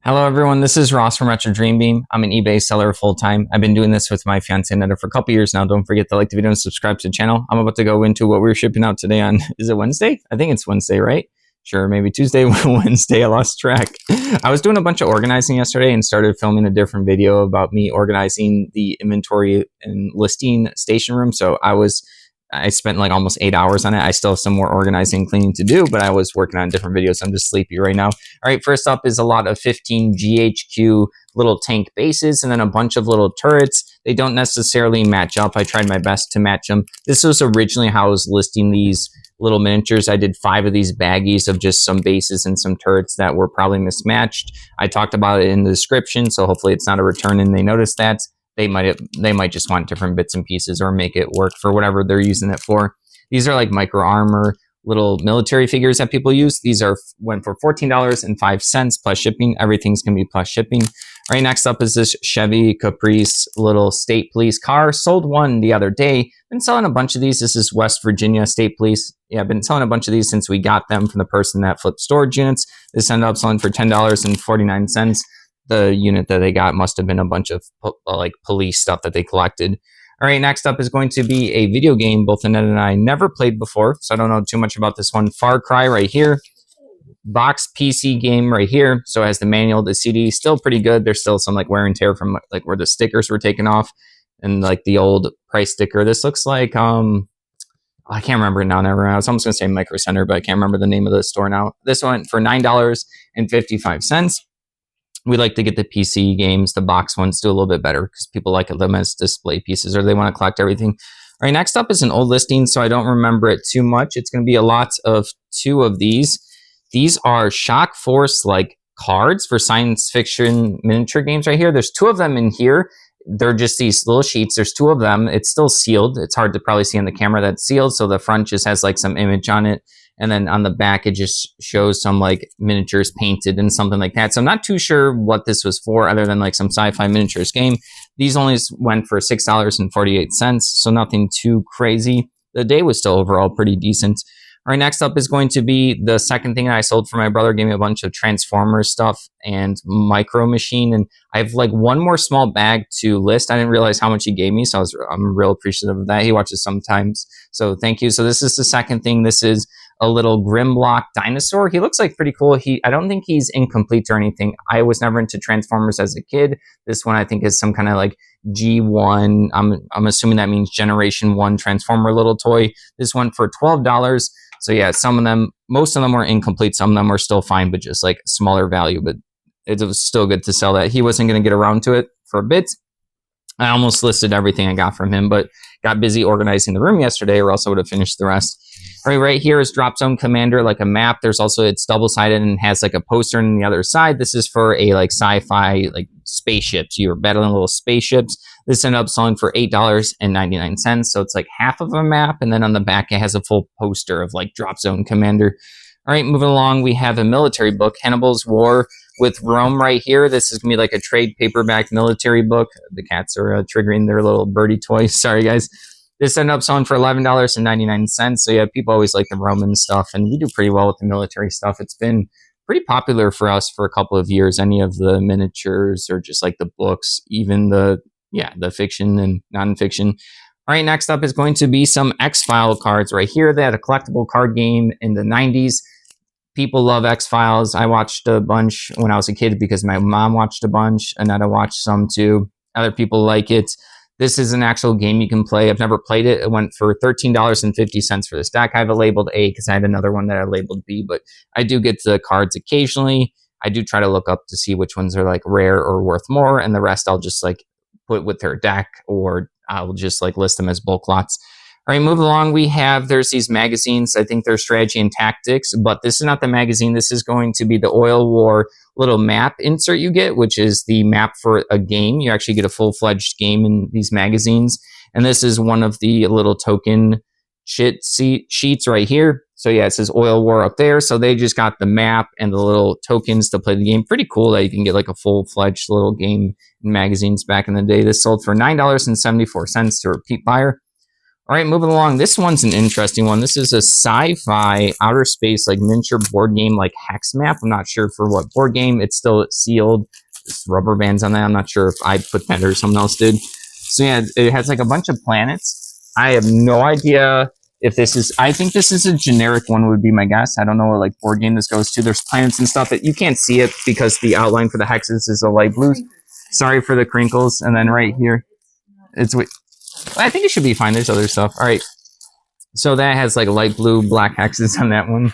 Hello everyone, this is Ross from Retro Dream Beam. I'm an eBay seller full time. I've been doing this with my fiance Netta for a couple years now. Don't forget to like the video and subscribe to the channel. I'm about to go into what we're shipping out today on, is it Wednesday? I think it's Wednesday, right? Sure, maybe Tuesday, Wednesday, I lost track. I was doing a bunch of organizing yesterday and started filming a different video about me organizing the inventory and listing station room. So I spent like almost 8 hours on it. I still have some more organizing and cleaning to do, but I was working on different videos. I'm just sleepy right now. All right, first up is a lot of 15 GHQ little tank bases and then a bunch of little turrets. They don't necessarily match up. I tried my best to match them. This was originally how I was listing these little miniatures. I did 5 of these baggies of just some bases and some turrets that were probably mismatched. I talked about it in the description, so hopefully it's not a return and they notice that. They might just want different bits and pieces or make it work for whatever they're using it for. These are like micro armor little military figures that people use. These went for $14.05 plus shipping. Everything's gonna be plus shipping. All right, next up is this Chevy Caprice little state police car. Sold one the other day. Been selling a bunch of these. This is West Virginia State Police. Yeah, I've been selling a bunch of these since we got them from the person that flipped storage units. This ended up selling for $10.49. The unit that they got must have been a bunch of like police stuff that they collected. All right, next up is going to be a video game both Annette and I never played before, so I don't know too much about this one. Far Cry right here. Box PC game right here. So it has the manual, the CD, still pretty good. There's still some like wear and tear from like where the stickers were taken off and like the old price sticker. This looks like I can't remember it now. Never. I was almost gonna say Micro Center, but I can't remember the name of the store now. This went for $9.55. We like to get the PC games, the box ones do a little bit better because people like them as display pieces or they want to collect everything. All right, next up is an old listing, so I don't remember it too much. It's going to be a lot of 2 of these. These are Shock Force like cards for science fiction miniature games right here. There's 2 of them in here. They're just these little sheets. There's 2 of them. It's still sealed. It's hard to probably see on the camera that's sealed, so the front just has like some image on it. And then on the back, it just shows some like miniatures painted and something like that. So I'm not too sure what this was for other than like some sci-fi miniatures game. These only went for $6.48, so nothing too crazy. The day was still overall pretty decent. All right, next up is going to be the second thing that I sold for my brother. Gave me a bunch of Transformers stuff and Micro Machine. And I have like one more small bag to list. I didn't realize how much he gave me, so I'm real appreciative of that. He watches sometimes, so thank you. So this is the second thing. This is a little Grimlock dinosaur. He looks like pretty cool. I don't think he's incomplete or anything. I was never into Transformers as a kid. This one I think is some kind of like G1. I'm assuming that means Generation 1 Transformer little toy. This one for $12. So yeah, most of them were incomplete. Some of them were still fine, but just like smaller value. But it was still good to sell that. He wasn't going to get around to it for a bit. I almost listed everything I got from him, but got busy organizing the room yesterday or else I would have finished the rest. All right here is Drop Zone Commander, like a map. It's double-sided and has like a poster on the other side. This is for a like sci-fi like spaceships. You're battling little spaceships. This ended up selling for $8.99. So it's like half of a map. And then on the back, it has a full poster of like Drop Zone Commander. All right, moving along, we have a military book, Hannibal's War with Rome right here. This is going to be like a trade paperback military book. The cats are triggering their little birdie toys. Sorry, guys. This ended up selling for $11.99. So yeah, people always like the Roman stuff, and we do pretty well with the military stuff. It's been pretty popular for us for a couple of years. Any of the miniatures or just like the books, even the fiction and nonfiction. All right, next up is going to be some X-File cards right here. They had a collectible card game in the 90s. People love X-Files. I watched a bunch when I was a kid because my mom watched a bunch, and I watched some too. Other people like it. This is an actual game you can play. I've never played it. It went for $13.50 for this deck. I have it labeled A because I had another one that I labeled B, but I do get the cards occasionally. I do try to look up to see which ones are like rare or worth more, and the rest I'll just like put with their deck, or I'll just like list them as bulk lots. All right, move along. There's these magazines. I think they're strategy and tactics, but this is not the magazine. This is going to be the Oil War little map insert you get, which is the map for a game. You actually get a full-fledged game in these magazines. And this is one of the little token sheets right here. So yeah, it says Oil War up there. So they just got the map and the little tokens to play the game. Pretty cool that you can get like a full-fledged little game in magazines back in the day. This sold for $9.74 to a repeat buyer. All right, moving along. This one's an interesting one. This is a sci-fi outer space like miniature board game like hex map. I'm not sure for what board game. It's still sealed. There's rubber bands on that. I'm not sure if I put that or someone else did. So yeah, it has like a bunch of planets. I have no idea if this is, I think this is a generic one would be my guess. I don't know what like board game this goes to. There's planets and stuff that you can't see it because the outline for the hexes is a light blue. Sorry for the crinkles. And then right here, it's, I think it should be fine. There's other stuff. All right. So that has like light blue, black hexes on that one.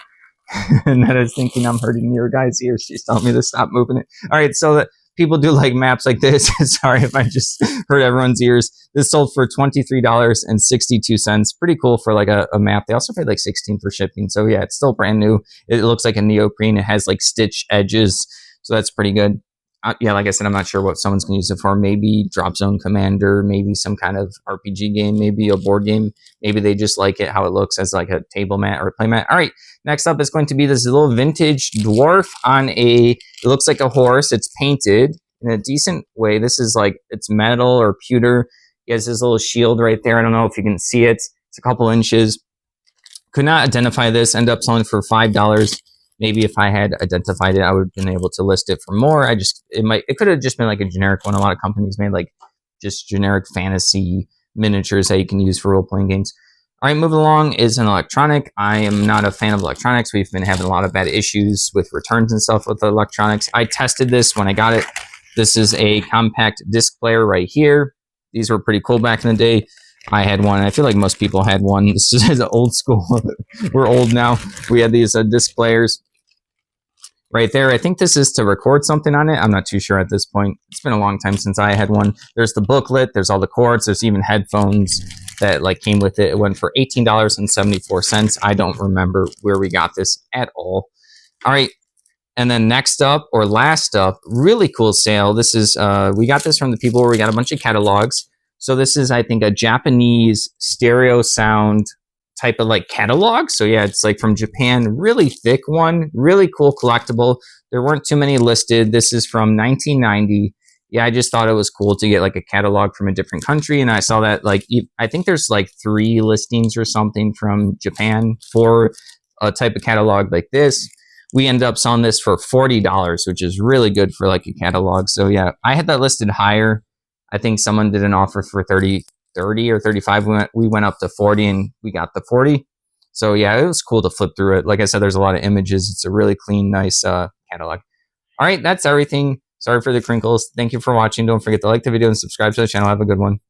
And then I was thinking I'm hurting your guy's ears. She's telling me to stop moving it. All right. So that people do like maps like this. Sorry if I just hurt everyone's ears. This sold for $23.62. Pretty cool for like a map. They also paid like $16 for shipping. So yeah, it's still brand new. It looks like a neoprene. It has like stitch edges. So that's pretty good. Yeah, like I said, I'm not sure what someone's going to use it for. Maybe Drop Zone Commander, maybe some kind of RPG game, maybe a board game. Maybe they just like it how it looks as like a table mat or a play mat. All right, next up is going to be this little vintage dwarf on it looks like a horse. It's painted in a decent way. This is like, it's metal or pewter. He has this little shield right there. I don't know if you can see it. It's a couple inches. Could not identify this. End up selling for $5. Maybe if I had identified it, I would have been able to list it for more. It could have just been like a generic one. A lot of companies made like just generic fantasy miniatures that you can use for role-playing games. All right, moving along is an electronic. I am not a fan of electronics. We've been having a lot of bad issues with returns and stuff with the electronics. I tested this when I got it. This is a compact disc player right here. These were pretty cool back in the day. I had one. I feel like most people had one. This is old school. We're old now. We had these disc players right there. I think this is to record something on it. I'm not too sure at this point. It's been a long time since I had one. There's the booklet. There's all the cords. There's even headphones that like came with it. It went for $18.74. I don't remember where we got this at all. All right. And then next up or last up, really cool sale. This is, we got this from the people where we got a bunch of catalogs. So this is, I think, a Japanese stereo sound type of like catalog. So yeah, it's like from Japan, really thick one, really cool collectible. There weren't too many listed. This is from 1990. Yeah, I just thought it was cool to get like a catalog from a different country. And I saw that like, I think there's like 3 listings or something from Japan for a type of catalog like this. We ended up selling this for $40, which is really good for like a catalog. So yeah, I had that listed higher. I think someone did an offer for 30 or 35. We went up to 40 and we got the 40. So yeah, it was cool to flip through it. Like I said, there's a lot of images. It's a really clean, nice catalog. All right, that's everything. Sorry for the crinkles. Thank you for watching. Don't forget to like the video and subscribe to the channel. Have a good one.